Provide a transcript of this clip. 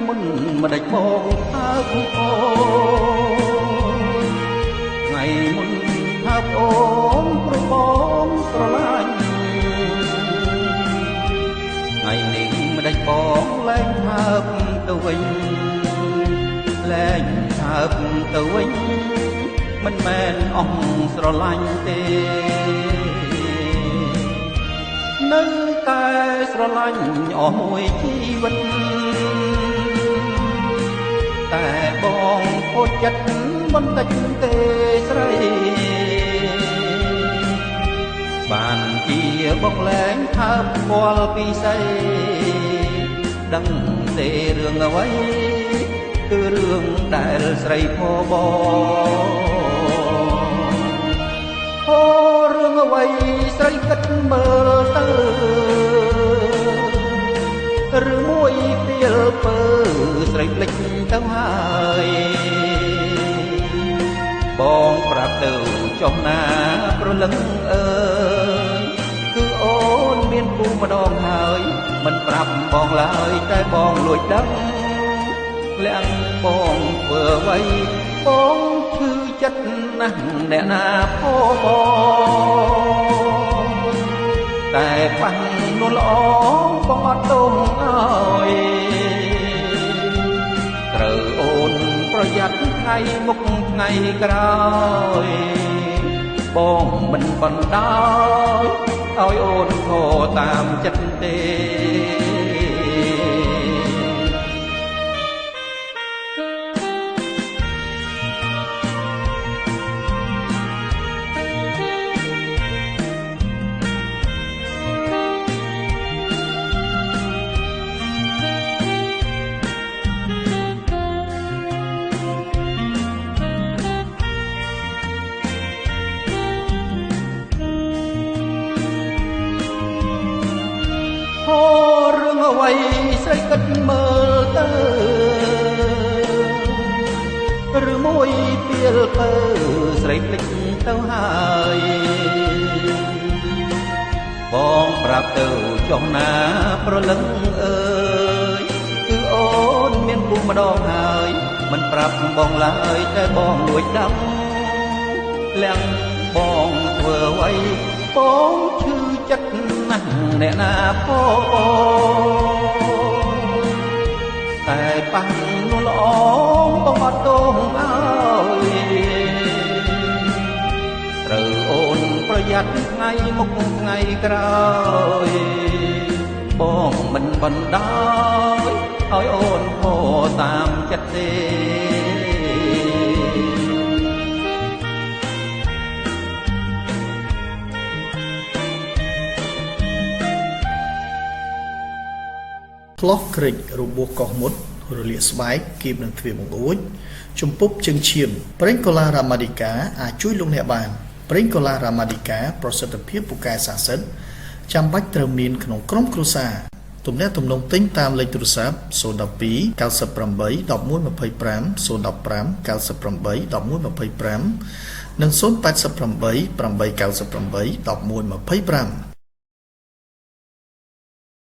មុនមិនដេចបងអើអូថ្ងៃមុនអើអូនព្រោះបងស្រឡាញ់ថ្ងៃនេះមិនដេចបងលែងហើបទៅវិញលែងហើបទៅវិញមិនមែនអស់ស្រឡាញ់ទេនៅតែស្រឡាញ់អស់មួយជីវិតតែបងខូចចិត្តបន្តិចទេស្រីបានជាបងលែងហើបស្គាល់ពីស្អីដឹងទេរឿងអ្វីគឺរឿងដែលស្រីផបងអូរឿងអ្វីស្រីគិតមើលទៅឬមួយពេលពើស្រីភ្លេចទៅហើយបងប្រាប់ទៅចុះណាប្រលឹងអើយគឺអូនមានគូម្ដងហើយមិនប្រាប់បងឡើយតែបងលួចដឹងលាក់បងធ្វើអ្វីបងឈឺចិត្តណាស់អ្នកណាពោបងតែបាំងនោះល្អបងអត់ទងអើយត្រូវអូនប្រយ័ត្នថ្ងៃមុខថ្ងៃក្រោយបងមិនបណ្ដោយឲ្យអូនខកតាមចិត្តទេរឿងអ្វីស្រីគិតមើលទៅឬមួយពេលពើស្រីភ្លេចទៅហើយបងប្រាប់ទៅចុះណាប្រលឹងអើយគឺអូនមានគូម្ដងហើយមិនប្រាប់បងឡើយតែបងលួចដឹងលាក់បងធ្វើអ្វីបងឈឺចិត្តណាស់អ្នកណាពោតែប៉ះនោះល្អបងអត់ទងអើយត្រូវអូនប្រយ័ត្នថ្ងៃមុខថ្ងៃក្រោយបងមិនបណ្ដោយឲ្យអូនខកតាមចិត្តទេផ្លោះក្រិចរបួសកោះមុតរលាកស្បែកគៀបនឹងទ្វារបង្អួចជំពប់ជើងឈាមប្រេងកូឡារ៉ាម៉ាឌីកាអាចជួយលោកអ្នកបានប្រេងកូឡារ៉ាម៉ាឌីកាប្រសិទ្ធភាពពូកែស័ក្តិសិទ្ធិចាំបាច់ត្រូវមានក្នុងក្រុមគ្រួសារទំនាក់ទំនងទិញតាមលេខទូរស័ព្ទ012 98 1125 015 98 1125និង088 898 1125